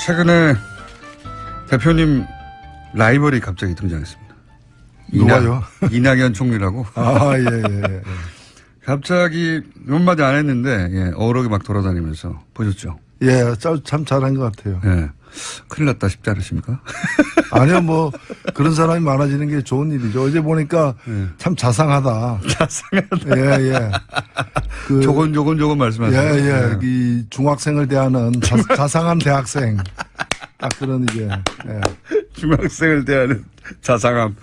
최근에 대표님 라이벌이 갑자기 등장했습니다. 누가요? 이낙연 총리라고. 예. 갑자기 몇 마디 안 했는데, 예, 어록이 막 돌아다니면서 보셨죠? 예, 참 잘한 것 같아요. 예. 큰일 났다 싶지 않으십니까? 아니요, 뭐, 그런 사람이 많아지는 게 좋은 일이죠. 어제 보니까 참 자상하다. 자상하다. 예. 조곤조곤 말씀하세요. 예. 이 중학생을 대하는 자상한 대학생. 딱 그런 이제, 예. 중학생을 대하는 자상함.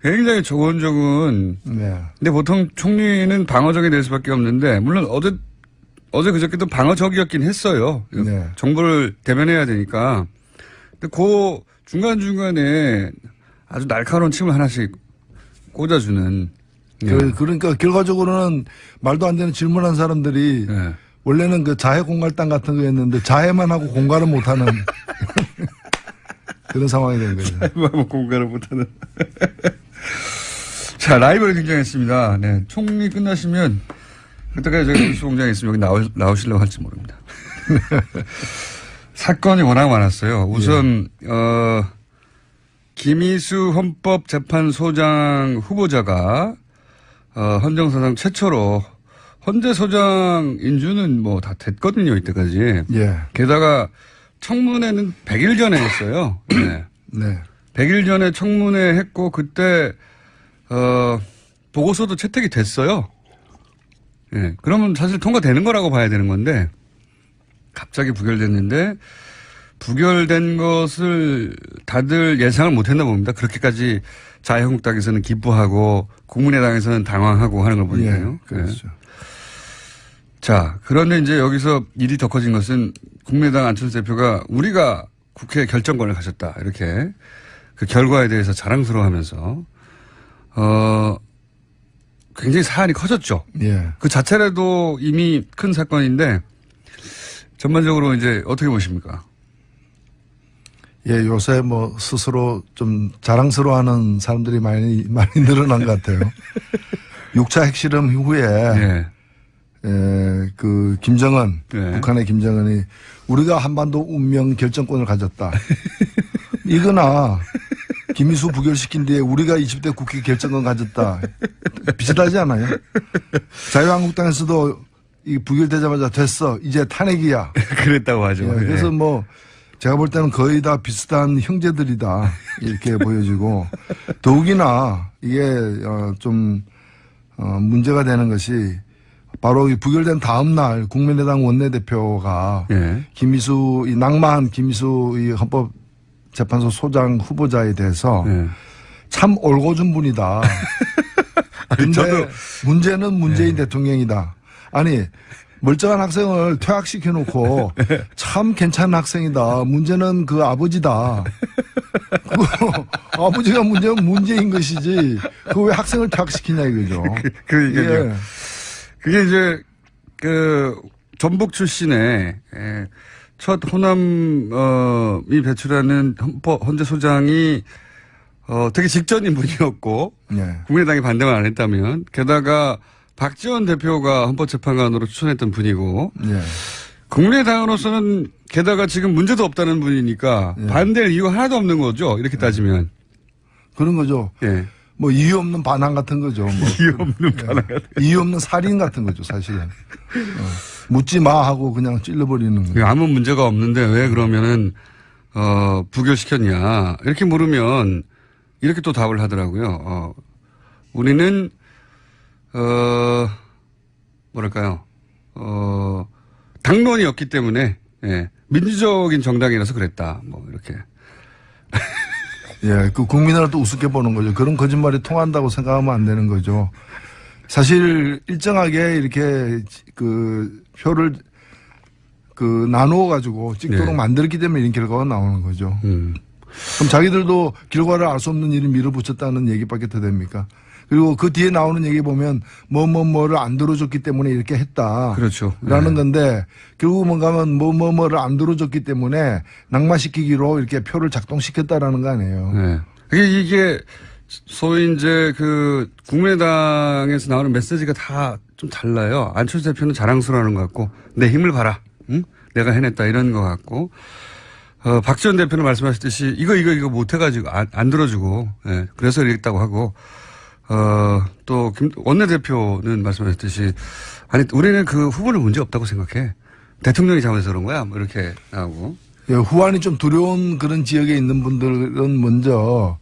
굉장히 조곤조곤. 네. 근데 보통 총리는 방어적이 될 수밖에 없는데, 물론 어제 그저께도 방어적이었긴 했어요. 네. 정보를 대면해야 되니까. 근데 그 중간중간에 아주 날카로운 침을 하나씩 꽂아주는. 그러니까 결과적으로는 말도 안 되는 질문한 사람들이 네. 원래는 그 자해 공갈당 같은 거였는데 자해만 하고 공갈은 못하는 그런 상황이 된 거죠. 공갈을 못하는. 자, 라이벌이 등장했습니다. 네. 총리 끝나시면 그때까지 저희 뉴스공장에 있으면 여기 나오시려고 할지 모릅니다. 사건이 워낙 많았어요. 우선, 김희수 헌법재판소장 후보자가, 헌정사상 최초로 헌재소장 인준은 뭐 다 됐거든요, 이때까지. 예. 게다가 청문회는 100일 전에 했어요. 네. 네. 100일 전에 청문회 했고, 그때, 보고서도 채택이 됐어요. 예. 그러면 사실 통과되는 거라고 봐야 되는 건데, 갑자기 부결됐는데, 부결된 것을 다들 예상을 못 했나 봅니다. 그렇게까지 자유한국당에서는 기뻐하고, 국민의당에서는 당황하고 하는 걸 보니까요. 예, 그렇죠. 예. 자, 그런데 이제 여기서 일이 더 커진 것은 국민의당 안철수 대표가 우리가 국회 결정권을 가졌다. 이렇게 그 결과에 대해서 자랑스러워하면서, 굉장히 사안이 커졌죠. 예. 그 자체라도 이미 큰 사건인데 전반적으로 이제 어떻게 보십니까? 예, 요새 뭐 스스로 좀 자랑스러워하는 사람들이 많이 늘어난 것 같아요. 6차 핵실험 이후에 예. 그 김정은, 네. 북한의 김정은이 우리가 한반도 운명 결정권을 가졌다. 이거나 김희수 부결시킨 뒤에 우리가 20대 국회 결정권 가졌다. 비슷하지 않아요? 자유한국당에서도 이 부결되자마자 됐어. 이제 탄핵이야. 그랬다고 하죠. 예, 그래서 뭐 제가 볼 때는 거의 다 비슷한 형제들이다. 이렇게 보여지고 더욱이나 이게 좀 문제가 되는 것이 바로 이 부결된 다음 날 국민의당 원내대표가 예. 김희수 이 낭만 김희수 이 헌법재판소 소장 후보자에 대해서 예. 참 올고준 분이다. 근데 저도 문제는 문재인 대통령이다. 아니 멀쩡한 학생을 퇴학시켜놓고 참 괜찮은 학생이다. 문제는 그 아버지다. 아버지가 문제는 문제인 것이지. 그 왜 학생을 퇴학시키냐 이거죠. 그러니까요. 그게 이제 전북 출신의 첫 호남이 배출하는 헌재소장이 되게 직전인 분이었고 예. 국민의당이 반대만 안 했다면 게다가 박지원 대표가 헌법재판관으로 추천했던 분이고 예. 국민의당으로서는 게다가 지금 문제도 없다는 분이니까 예. 반대할 이유가 하나도 없는 거죠. 이렇게 따지면. 그런 거죠. 예. 뭐 이유 없는 반항 같은 거죠. 뭐. 이유 없는 반항 같은 이유 없는 살인 같은 거죠, 사실은. 묻지 마 하고 그냥 찔러버리는 거죠. 아무 문제가 없는데 왜 그러면은 부결시켰냐 이렇게 물으면 이렇게 또 답을 하더라고요. 우리는 뭐랄까요? 당론이었기 때문에 예, 민주적인 정당이라서 그랬다. 뭐 이렇게. 예, 그 국민을 또 우습게 보는 거죠. 그런 거짓말이 통한다고 생각하면 안 되는 거죠. 사실 일정하게 이렇게 그 표를 나누어 가지고 찍도록 네. 만들었기 때문에 이런 결과가 나오는 거죠. 그럼 자기들도 결과를 알 수 없는 일을 밀어붙였다는 얘기밖에 더 됩니까? 그리고 그 뒤에 나오는 얘기 보면 뭐를 안 들어줬기 때문에 이렇게 했다. 그렇죠. 라는 네. 건데 결국 뭔가면 뭐를 안 들어줬기 때문에 낙마시키기로 이렇게 표를 작동시켰다라는 거 아니에요. 네. 이게 소위 이제 국민의당에서 나오는 메시지가 다 좀 달라요. 안철수 대표는 자랑스러워하는 것 같고 내 힘을 봐라. 응? 내가 해냈다 이런 것 같고 박지원 대표는 말씀하셨듯이 이거 못해가지고 안 들어주고, 예, 그래서 이랬다고 하고, 또 원내대표는 말씀하셨듯이 아니, 우리는 그 후보는 문제 없다고 생각해. 대통령이 잘못해서 그런 거야. 뭐 이렇게 나오고. 예, 후환이 좀 두려운 그런 지역에 있는 분들은 먼저,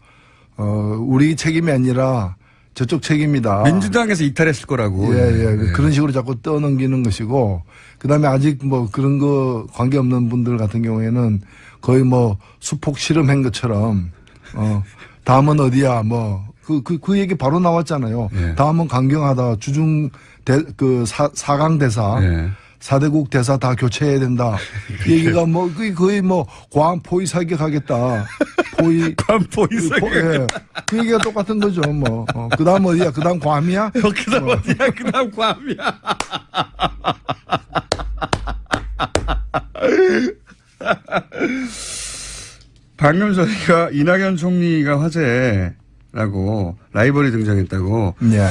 우리 책임이 아니라 저쪽 책임이다. 민주당에서 이탈했을 거라고. 예. 그런 식으로 자꾸 떠넘기는 것이고, 그 다음에 아직 뭐 그런 거 관계없는 분들 같은 경우에는 거의 뭐 수폭 실험한 것처럼, 다음은 어디야, 뭐, 그 얘기 바로 나왔잖아요. 예. 다음은 강경하다. 주중 사강 대사. 예. 4대국 대사 다 교체해야 된다. 이 얘기가 뭐, 거의 뭐, 과한 포위 사격하겠다. 포위 사격. 예. 그 얘기가 똑같은 거죠, 뭐. 그 다음 어디야? 그 다음 괌이야? 그 다음 어디야? 그 다음 괌이야. 방금 저희가 이낙연 총리가 화제라고 라이벌이 등장했다고. 예.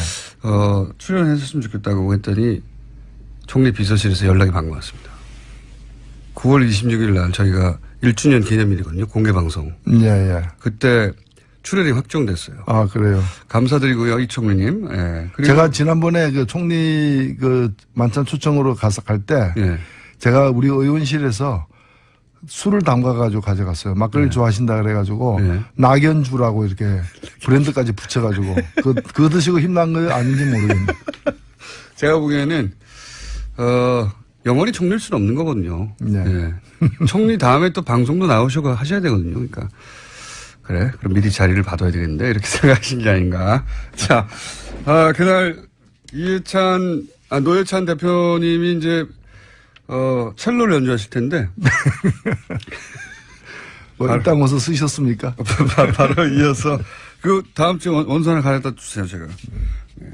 출연했었으면 좋겠다고 했더니 총리 비서실에서 연락이 방금 왔습니다. 9월 26일 날 저희가 1주년 기념일이거든요. 공개방송. 예. 그때 출연이 확정됐어요. 아, 그래요. 감사드리고요. 이 총리님. 예. 그리고 제가 지난번에 그 총리 그 만찬 초청으로 갈 때. 예. 제가 우리 의원실에서 술을 담가가지고 가져갔어요. 막걸리 좋아하신다 그래가지고. 낙연주라고 이렇게 브랜드까지 붙여가지고. 그거 드시고 힘난 거 아닌지 모르겠네요. 제가 보기에는 영원히 총리일 수는 없는 거거든요. 네. 예. 총리 다음에 또 방송도 나오시고 하셔야 되거든요. 그러니까. 그래. 그럼 미리 자리를 받아야 되겠는데. 이렇게 생각하신 게 아닌가. 자, 그날 노회찬 대표님이 이제, 첼로를 연주하실 텐데. 뭐, 일단 와서 쓰셨습니까? 바로 이어서. 그 다음 주에 원산을 가져다 주세요, 제가. 예.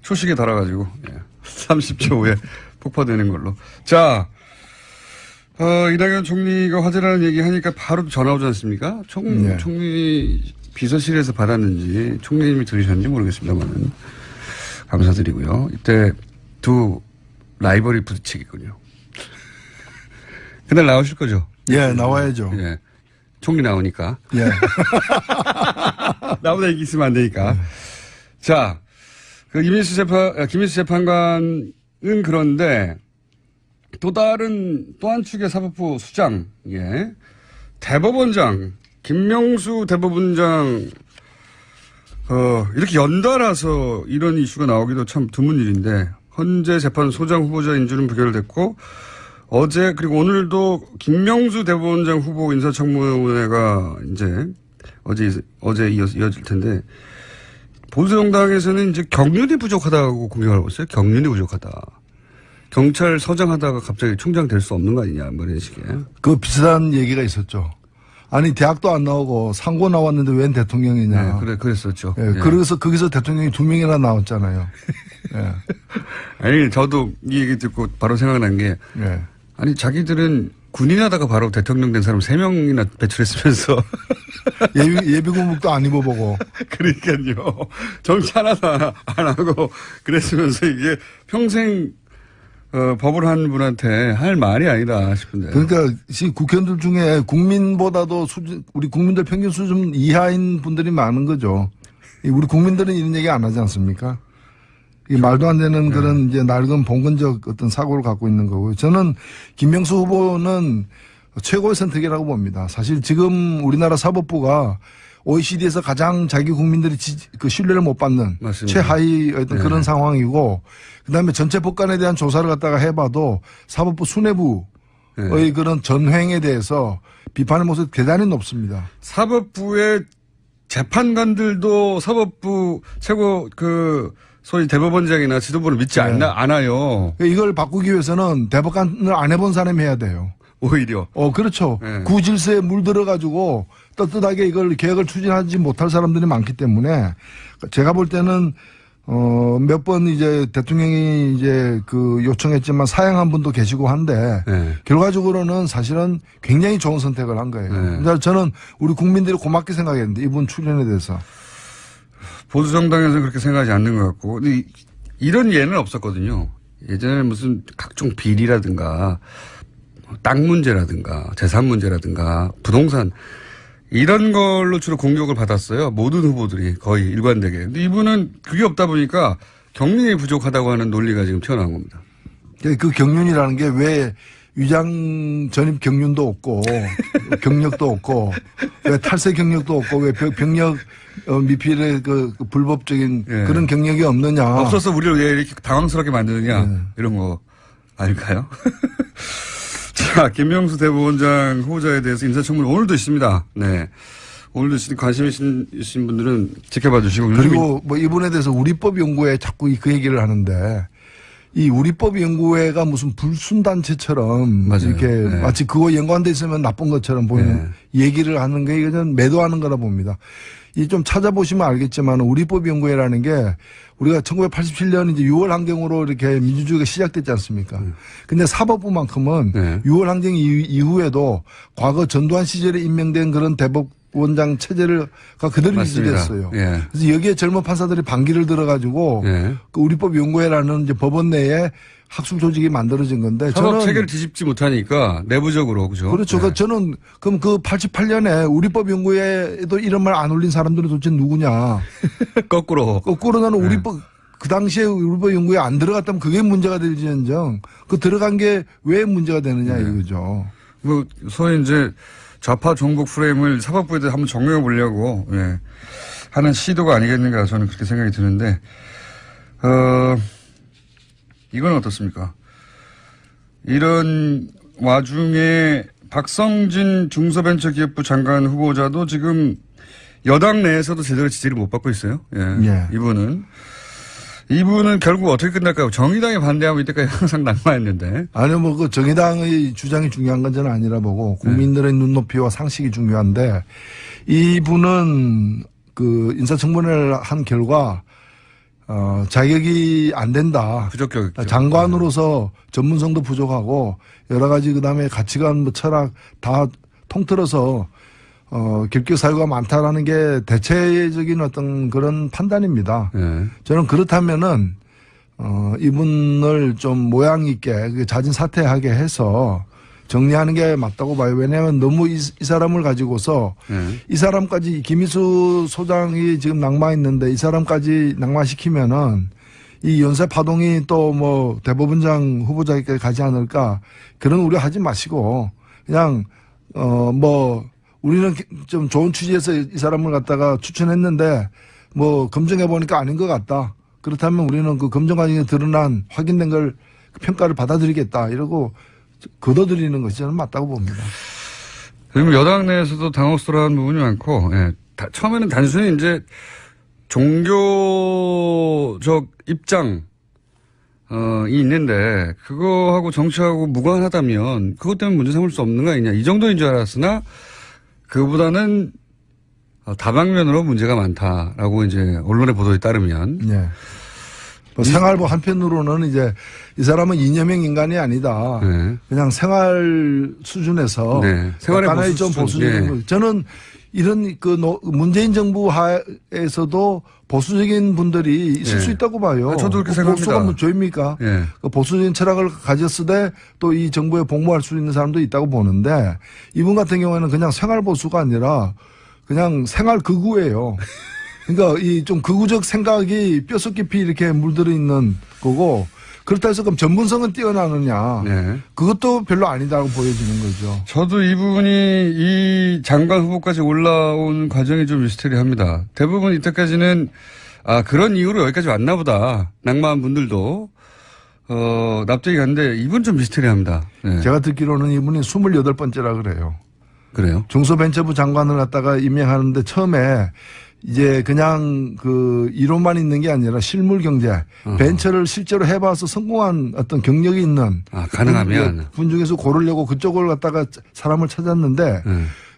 초식에 달아가지고. 예. 30초 후에 폭파되는 걸로. 자, 이낙연 총리가 화제라는 얘기 하니까 바로 전화 오지 않습니까? 총리 비서실에서 받았는지 총리님이 들으셨는지 모르겠습니다만 감사드리고요. 이때 두 라이벌이 부딪히겠군요. 그날 나오실 거죠? 예, 나와야죠. 예. 총리 나오니까. 예. 나보다 얘기 있으면 안 되니까. 자, 그 김인수 재판관은 그런데 또 한 축의 사법부 수장, 예. 대법원장, 김명수 대법원장, 이렇게 연달아서 이런 이슈가 나오기도 참 드문 일인데, 헌재 재판 소장 후보자 인준은 부결됐고, 어제, 그리고 오늘도 김명수 대법원장 후보 인사청문회가 이제, 어제 이어질 텐데, 보수정당에서는 이제 경륜이 부족하다고 공격하고 있어요. 경륜이 부족하다. 경찰서장 하다가 갑자기 총장 될 수 없는 거 아니냐, 뭐 이런 식의. 그 비슷한 얘기가 있었죠. 아니, 대학도 안 나오고 상고 나왔는데 웬 대통령이냐. 네, 그랬었죠. 예, 예. 그래서 거기서 대통령이 2명이나 나왔잖아요. 예. 아니, 저도 이 얘기 듣고 바로 생각난 게, 예. 아니, 자기들은 군인 하다가 바로 대통령 된 사람 3명이나 배출했으면서. 예비군복도 안 입어보고. 그러니까요. 정치 하나도 안 하고 그랬으면서 이게 평생 법을 한 분한테 할 말이 아니다 싶은데. 그러니까 지금 국회의원들 중에 국민보다도 우리 국민들 평균 수준 이하인 분들이 많은 거죠. 우리 국민들은 이런 얘기 안 하지 않습니까? 이 말도 안 되는 그런 이제 낡은 봉건적 어떤 사고를 갖고 있는 거고요. 저는 김명수 후보는 최고의 선택이라고 봅니다. 사실 지금 우리나라 사법부가 OECD에서 가장 자기 국민들이 그 신뢰를 못 받는 맞습니다. 최하위 어떤 그런 상황이고, 그다음에 전체 법관에 대한 조사를 갖다가 해봐도 사법부 수뇌부의 그런 전횡에 대해서 비판의 모습이 대단히 높습니다. 사법부의 재판관들도 사법부 최고 소위 대법원장이나 지도부를 믿지 않아요. 이걸 바꾸기 위해서는 대법관을 안 해본 사람이 해야 돼요. 오히려. 그렇죠. 구질서에 물들어가지고 떳떳하게 이걸 계획을 추진하지 못할 사람들이 많기 때문에 제가 볼 때는 몇 번 이제 대통령이 이제 요청했지만 사양한 분도 계시고 한데 결과적으로는 사실은 굉장히 좋은 선택을 한 거예요. 그래서 저는 우리 국민들이 고맙게 생각했는데 이분 출연에 대해서. 보수정당에서는 그렇게 생각하지 않는 것 같고. 근데 이런 예는 없었거든요. 예전에 무슨 각종 비리라든가 땅 문제라든가 재산 문제라든가 부동산 이런 걸로 주로 공격을 받았어요. 모든 후보들이 거의 일관되게. 근데 이분은 그게 없다 보니까 경륜이 부족하다고 하는 논리가 지금 튀어나온 겁니다. 그 경륜이라는 게 왜 위장 전입 경륜도 없고 경력도 없고 왜 탈세 경력도 없고 왜 병력 미필의 그 불법적인 예. 그런 경력이 없느냐. 없어서 우리를 왜 이렇게 당황스럽게 만드느냐 이런 거 아닐까요? 자, 김명수 대법원장 후보자에 대해서 인사청문회 오늘도 있습니다. 네. 오늘도 관심 있으신 분들은 지켜봐 주시고. 그리고 뭐 이분에 대해서 우리법 연구회 자꾸 그 얘기를 하는데 이 우리법 연구회가 무슨 불순단체처럼 맞아요. 이렇게 네. 마치 그거 연관돼 있으면 나쁜 것처럼 보이는 얘기를 하는 게 이거는 매도하는 거라 봅니다. 이 좀 찾아보시면 알겠지만 우리법 연구회라는 게 우리가 1987년 이제 6월 항쟁으로 이렇게 민주주의가 시작됐지 않습니까? 근데 사법부만큼은 6월 항쟁 이후에도 과거 전두환 시절에 임명된 그런 대법원장 체제가 그대로 유지됐어요. 예. 그래서 여기에 젊은 판사들이 반기를 들어가지고 그 우리법 연구회라는 이제 법원 내에 학술 조직이 만들어진 건데 사법 저는 체계를 뒤집지 못하니까 내부적으로 그죠? 그렇죠. 네. 저는 그럼 그 88년에 우리법 연구회에도 이런 말 안 올린 사람들은 도대체 누구냐? 거꾸로 나는 우리법 그 당시에 우리법 연구회에 안 들어갔다면 그게 문제가 될지언정 그 들어간 게 왜 문제가 되느냐 이거죠. 뭐 소위 이제 좌파 종북 프레임을 사법부에 대해서 한번 정리해 보려고 하는 시도가 아니겠는가 저는 그렇게 생각이 드는데 이건 어떻습니까? 이런 와중에 박성진 중소벤처기업부 장관 후보자도 지금 여당 내에서도 제대로 지지를 못 받고 있어요. 예. 이분은 결국 어떻게 끝날까요? 정의당이 반대하고 이때까지 항상 낙마했는데. 아니요, 뭐 그 정의당의 주장이 중요한 건 저는 아니라 보고 국민들의 눈높이와 상식이 중요한데 이분은 그 인사청문회를 한 결과 자격이 안 된다. 부적격. 장관으로서 전문성도 부족하고 여러 가지 그다음에 가치관 뭐 철학 다 통틀어서 결격 사유가 많다라는 게 대체적인 어떤 그런 판단입니다. 저는 그렇다면은 이분을 좀 모양 있게 자진 사퇴하게 해서 정리하는 게 맞다고 봐요. 왜냐하면 너무 이 사람을 가지고서 이 사람까지 김희수 소장이 지금 낙마했는데 이 사람까지 낙마시키면은 이 연쇄 파동이 또 뭐 대법원장 후보자에게 가지 않을까 그런 우려 하지 마시고 그냥 뭐 우리는 좀 좋은 취지에서 이 사람을 갖다가 추천했는데 뭐 검증해 보니까 아닌 것 같다. 그렇다면 우리는 그 검증 과정에 드러난 확인된 걸 평가를 받아들이겠다. 이러고 걷어들이는 것이 저는 맞다고 봅니다. 그리고 여당 내에서도 당혹스러운 부분이 많고, 처음에는 단순히 이제 종교적 입장이 있는데, 그거하고 정치하고 무관하다면, 그것 때문에 문제 삼을 수 없는 거 아니냐. 이 정도인 줄 알았으나, 그거보다는 다방면으로 문제가 많다라고 이제 언론의 보도에 따르면. 네. 뭐 생활부 한편으로는 이제 이 사람은 이념형 인간이 아니다. 그냥 생활 수준에서 생활의 약간의 좀 보수적인 저는 이런 그 문재인 정부 하에서도 보수적인 분들이 있을 수 있다고 봐요. 저도 그렇게 생각합니다. 보수가 뭐 죄입니까? 그 보수적인 철학을 가졌으되 또 이 정부에 복무할 수 있는 사람도 있다고 보는데 이분 같은 경우에는 그냥 생활 보수가 아니라 그냥 생활 극우예요. 그러니까 이 좀 극우적 생각이 뼛속 깊이 이렇게 물들어 있는 거고 그렇다 해서 그럼 전문성은 뛰어나느냐. 그것도 별로 아니다고 보여지는 거죠. 저도 이분이 이 장관 후보까지 올라온 과정이 좀 미스테리합니다. 대부분 이때까지는 그런 이유로 여기까지 왔나 보다. 낙마한 분들도 납득이 갔는데 이분 좀 미스테리합니다. 제가 듣기로는 이분이 28번째라 그래요. 그래요? 중소벤처부 장관을 갖다가 임명하는데 처음에 이제 그냥 그 이론만 있는 게 아니라 실물 경제, 벤처를 실제로 해봐서 성공한 어떤 경력이 있는 가능하면 분 중에서 고르려고 그쪽을 갖다가 사람을 찾았는데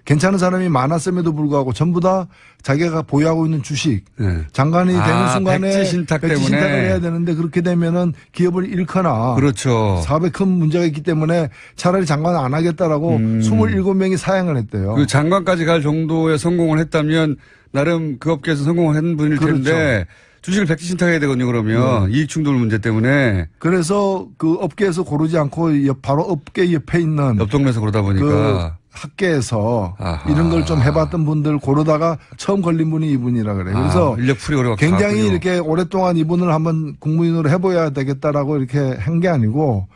괜찮은 사람이 많았음에도 불구하고 전부 다 자기가 보유하고 있는 주식 장관이 되는 순간에 백지 신탁 때문에 신탁을 해야 되는데 그렇게 되면은 기업을 잃거나 그렇죠. 사업에 큰 문제가 있기 때문에 차라리 장관 안 하겠다라고 27명이 사양을 했대요. 그 장관까지 갈 정도의 성공을 했다면 나름 그 업계에서 성공을 한 분일 텐데 주식을 백지신탁해야 되거든요. 그러면 이익 충돌 문제 때문에 그래서 그 업계에서 고르지 않고 바로 업계 옆에 있는 옆 동네에서 그러다 보니까 그 학계에서 아하. 이런 걸 좀 해봤던 분들 고르다가 처음 걸린 분이 이분이라 그래요. 그래서 인력 풀이 오래 굉장히 갔군요. 이렇게 오랫동안 이분을 한번 국무위원으로 해봐야 되겠다라고 이렇게 한 게 아니고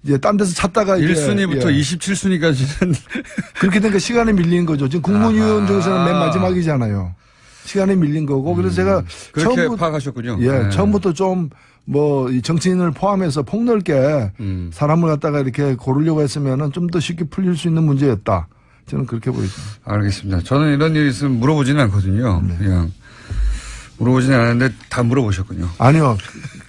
이제 딴 데서 찾다가 1순위부터 예. 27순위까지는 그렇게 되니까 시간이 밀리는 거죠. 지금 국무위원 중에서는 맨 마지막이잖아요. 시간이 밀린 거고. 그래서 제가 그렇게 처음부터 파악하셨군요. 예, 네. 처음부터 좀 뭐 이 정치인을 포함해서 폭넓게 사람을 갖다가 이렇게 고르려고 했으면은 좀 더 쉽게 풀릴 수 있는 문제였다. 저는 그렇게 보여집니다. 알겠습니다. 저는 이런 일이 있으면 물어보지는 않거든요. 네. 그냥 물어보지는 않았는데 다 물어보셨군요. 아니요.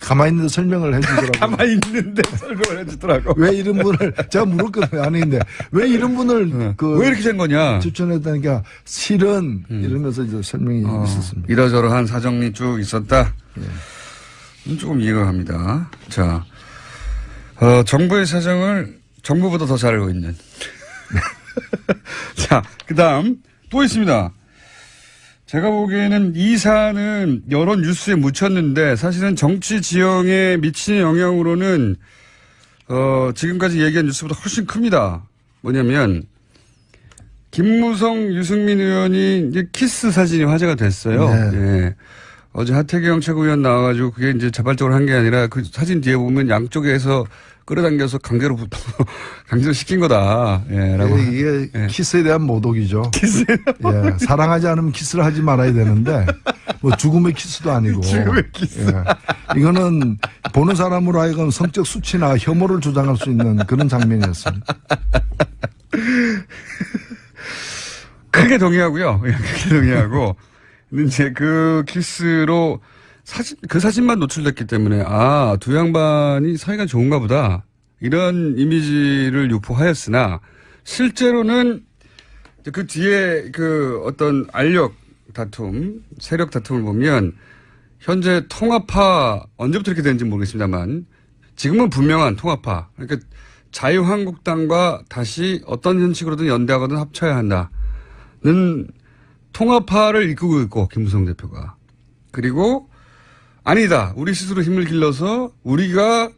가만히 있는데 설명을 해 주더라고요. 가만히 있는데 설명을 해주더라고. 왜 이런 분을 제가 물었거든요. 아닌데 왜 이런 분을 왜 이렇게 된 거냐? 추천했다니까 실은 이러면서 이제 설명이 있었습니다. 이러저러한 사정이 쭉 있었다. 조금 이해가 갑니다. 자, 정부의 사정을 정부보다 더 잘 알고 있는. 자, 그 다음 또 있습니다. 제가 보기에는 이 사안은 여러 뉴스에 묻혔는데 사실은 정치 지형에 미치는 영향으로는 지금까지 얘기한 뉴스보다 훨씬 큽니다. 뭐냐면 김무성, 유승민 의원이 이제 키스 사진이 화제가 됐어요. 네. 예. 어제 하태경 최고위원 나와가지고 그게 이제 자발적으로 한 게 아니라 그 사진 뒤에 보면 양쪽에서 끌어당겨서 강제로 시킨 거다. 예, 라고. 이게 예. 키스에 대한 모독이죠. 키스. 예, 사랑하지 않으면 키스를 하지 말아야 되는데 뭐 죽음의 키스도 아니고. 죽음의 키스. 예, 이거는 보는 사람으로 하여금 성적 수치나 혐오를 조장할 수 있는 그런 장면이었습니다. 크게 동의하고요. 예, 크게 동의하고. 근데 이제 그 키스로 그 사진만 노출됐기 때문에 두 양반이 사이가 좋은가 보다. 이런 이미지를 유포하였으나 실제로는 그 뒤에 그 어떤 알력 다툼, 세력 다툼을 보면 현재 통합파 언제부터 이렇게 되는지 모르겠습니다만 지금은 분명한 통합파. 그러니까 자유한국당과 다시 어떤 형식으로든 연대하거든 합쳐야 한다는 통합파를 이끌고 있고 김무성 대표가. 그리고 아니다. 우리 스스로 힘을 길러서 우리가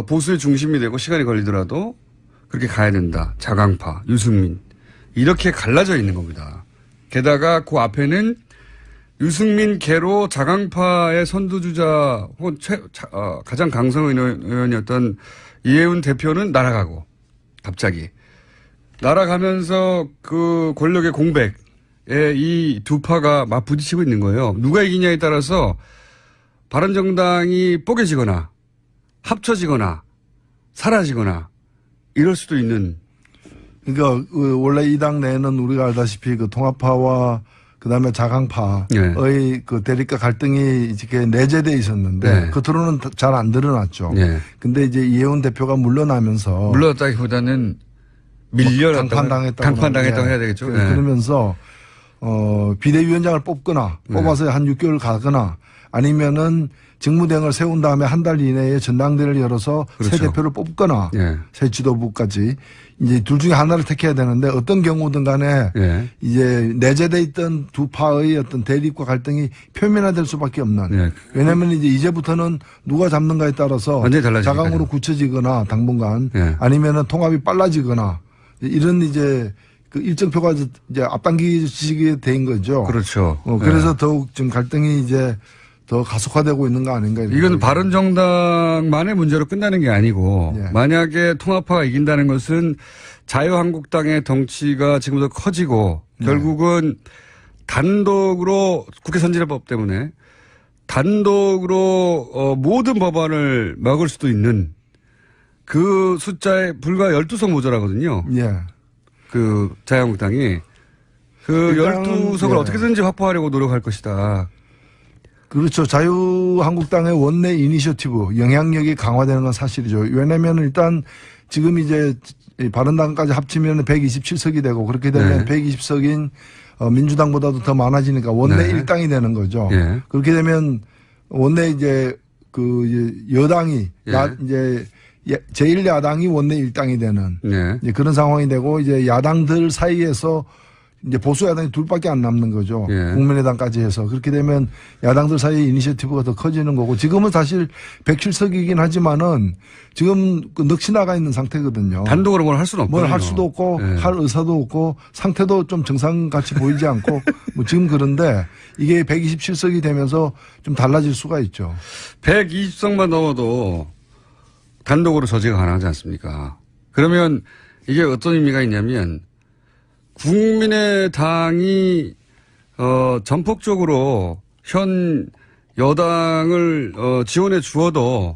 보수의 중심이 되고 시간이 걸리더라도 그렇게 가야 된다. 자강파, 유승민. 이렇게 갈라져 있는 겁니다. 게다가 그 앞에는 유승민 개로 자강파의 선두주자 혹은 가장 강성 의원이었던 이해운 대표는 날아가고 갑자기. 날아가면서 그 권력의 공백에 이 두 파가 막 부딪히고 있는 거예요. 누가 이기냐에 따라서 바른정당이 뽀개지거나 합쳐지거나 사라지거나 이럴 수도 있는. 그러니까 원래 이 당 내에는 우리가 알다시피 그 통합파와 그다음에 자강파의 네. 그 대립과 갈등이 이렇게 내재돼 있었는데 네. 겉으로는 잘 안 드러났죠. 네. 근데 이제 이해운 대표가 물러나면서 물러났다기보다는 밀려났다고 강판당했다고 해야 되겠죠. 네. 그러면서 비대위원장을 뽑거나 뽑아서 한 6개월 가거나 아니면은 직무대행을 세운 다음에 한 달 이내에 전당대회를 열어서 그렇죠. 새 대표를 뽑거나 네. 새 지도부까지 이제 둘 중에 하나를 택해야 되는데 어떤 경우든 간에 네. 이제 내재돼 있던 두 파의 어떤 대립과 갈등이 표면화될 수밖에 없는. 네. 왜냐하면 이제부터는 누가 잡는가에 따라서 완전히 달라지니까요. 자강으로 굳혀지거나 당분간 네. 아니면은 통합이 빨라지거나 이런 이제 그 일정표가 이제 앞당기지게 된 거죠. 그렇죠. 그래서 네. 더욱 지금 갈등이 이제 더 가속화되고 있는 거 아닌가. 이건 바른정당만의 문제로 끝나는 게 아니고 예. 만약에 통합파가 이긴다는 것은 자유한국당의 덩치가 지금보다 커지고 결국은 단독으로 국회 선진화법 때문에 단독으로 모든 법안을 막을 수도 있는 그 숫자에 불과 12석 모자라거든요. 예. 그 자유한국당이 그 일단, 12석을 예. 어떻게든지 확보하려고 노력할 것이다. 그렇죠. 자유한국당의 원내 이니셔티브 영향력이 강화되는 건 사실이죠. 왜냐하면 일단 지금 이제 바른당까지 합치면 127석이 되고 그렇게 되면 네. 120석인 민주당보다도 더 많아지니까 원내 네. 일당이 되는 거죠. 예. 그렇게 되면 원내 이제 그 이제 여당이 예. 이제 제1야당이 원내 일당이 되는 네. 이제 그런 상황이 되고 이제 야당들 사이에서 이제 보수 야당이 둘밖에 안 남는 거죠. 예. 국민의당까지 해서. 그렇게 되면 야당들 사이의 이니셔티브가 더 커지는 거고 지금은 사실 107석이긴 하지만은 지금 그 넋이 나가 있는 상태거든요. 단독으로 뭘 할 수는 없거든요. 뭘 할 수도 없고 예. 할 의사도 없고 상태도 좀 정상같이 보이지 않고 뭐 지금 그런데 이게 127석이 되면서 좀 달라질 수가 있죠. 120석만 넘어도 단독으로 저지가 가능하지 않습니까? 그러면 이게 어떤 의미가 있냐면 국민의당이 전폭적으로 현 여당을 지원해 주어도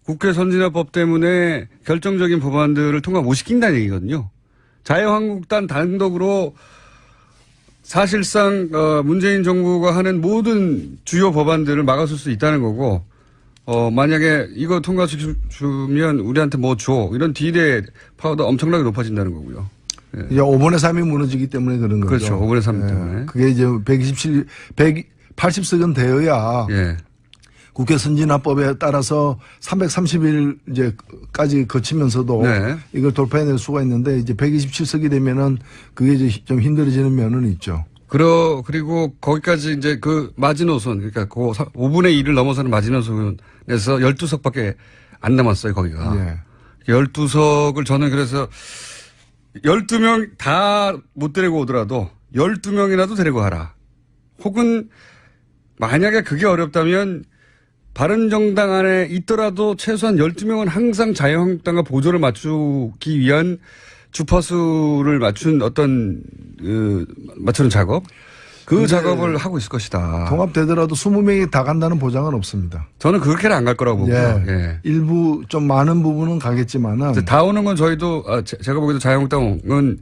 국회 선진화법 때문에 결정적인 법안들을 통과 못 시킨다는 얘기거든요. 자유한국당 단독으로 사실상 문재인 정부가 하는 모든 주요 법안들을 막아설 수 있다는 거고 만약에 이거 통과시키면 우리한테 뭐 줘. 이런 딜의 파워도 엄청나게 높아진다는 거고요. 예. 이제 5분의 3이 무너지기 때문에 그런 거죠. 그렇죠. 5분의 3 때문에. 그게 이제 180석은 되어야 예. 국회 선진화법에 따라서 330일 이제까지 거치면서도 네. 이걸 돌파해낼 수가 있는데 이제 127석이 되면은 그게 이제 좀 힘들어지는 면은 있죠. 그리고 거기까지 이제 그 마지노선, 그러니까 그 5분의 1을 넘어서는 마지노선에서 12석밖에 안 남았어요, 거기가. 예. 12석을 저는 그래서 12명 다 못 데리고 오더라도 12명이라도 데리고 가라. 혹은 만약에 그게 어렵다면 바른정당 안에 있더라도 최소한 12명은 항상 자유한국당과 보조를 맞추기 위한 주파수를 맞춘 어떤 맞추는 작업 그 작업을 하고 있을 것이다. 통합되더라도 20명이 다 간다는 보장은 없습니다. 저는 그렇게는 안 갈 거라고 보고요. 예. 예. 일부 좀 많은 부분은 가겠지만은 다 오는 건 저희도 제가 보기에도 자유한국당은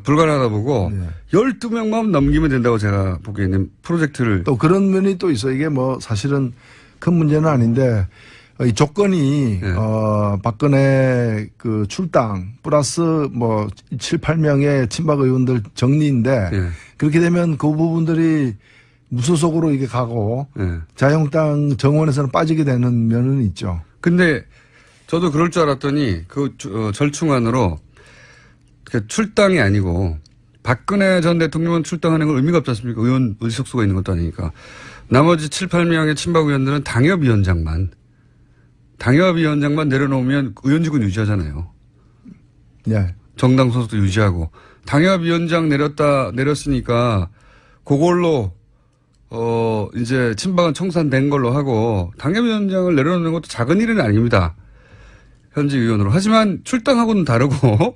불가능하다 보고 예. 12명만 넘기면 된다고 제가 보기에는 프로젝트를 또 그런 면이 또 있어요. 이게 뭐 사실은 큰 문제는 아닌데 이 조건이 예. 박근혜 그 출당 플러스 뭐 7, 8명의 친박 의원들 정리인데 예. 그렇게 되면 그 부분들이 무소속으로 이게 가고 예. 자유한국당 정원에서는 빠지게 되는 면은 있죠. 근데 저도 그럴 줄 알았더니 그 절충안으로 출당이 아니고 박근혜 전 대통령은 출당하는 건 의미가 없지 않습니까? 의원 의석수가 있는 것도 아니니까. 나머지 7, 8명의 친박 의원들은 당협위원장만 내려놓으면 의원직은 유지하잖아요. 예. 정당 소속도 유지하고. 당협위원장 내렸으니까 그걸로 이제 친박은 청산된 걸로 하고 당협위원장을 내려놓는 것도 작은 일은 아닙니다. 현직 의원으로. 하지만 출당하고는 다르고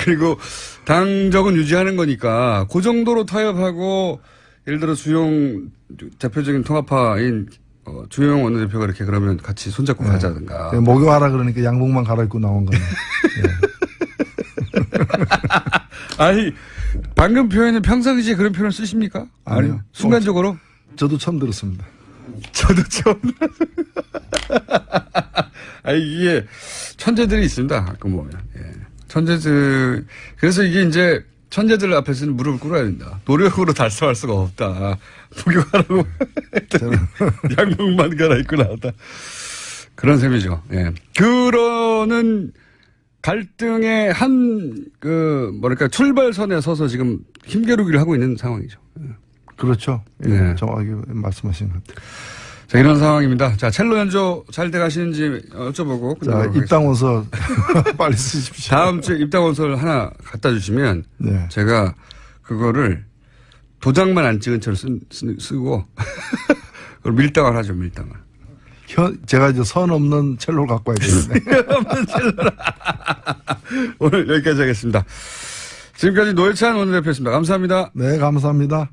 그리고 당적은 유지하는 거니까 그 정도로 타협하고 예를 들어 주용 대표적인 통합파인 주영 원내대표가 이렇게 그러면 같이 손잡고 가자든가. 목욕하라 그러니까 양복만 갈아입고 나온 거네. 아니 방금 표현은 평상시에 그런 표현을 쓰십니까? 아니요. 아니, 순간적으로? 저도 처음 들었습니다. 저도 처음. 아니, 이게 천재들이 있습니다. 가끔 보면. 예. 천재들. 그래서 이게 이제 천재들 앞에서는 무릎을 꿇어야 된다. 노력으로 달성할 수가 없다. 목욕하라고 했더니 양복만 갈아입고 나왔다. 그런 셈이죠. 예. 그러는 갈등의 출발선에 서서 지금 힘겨루기를 하고 있는 상황이죠. 그렇죠. 예. 네. 정확하게 말씀하신 것 같아요. 자, 이런 상황입니다. 자, 첼로 연주 잘 돼 가시는지 여쭤보고. 자, 입당원서 빨리 쓰십시오. 다음 주에 입당원서를 하나 갖다 주시면 네. 제가 그거를 도장만 안 찍은 채로 쓰고 그걸 밀당을 하죠, 밀당을. 제가 이제 선 없는 첼로를 갖고 와야 되는데. 없는 첼로라. 오늘 여기까지 하겠습니다. 지금까지 노회찬 원내대표였습니다. 감사합니다. 네, 감사합니다.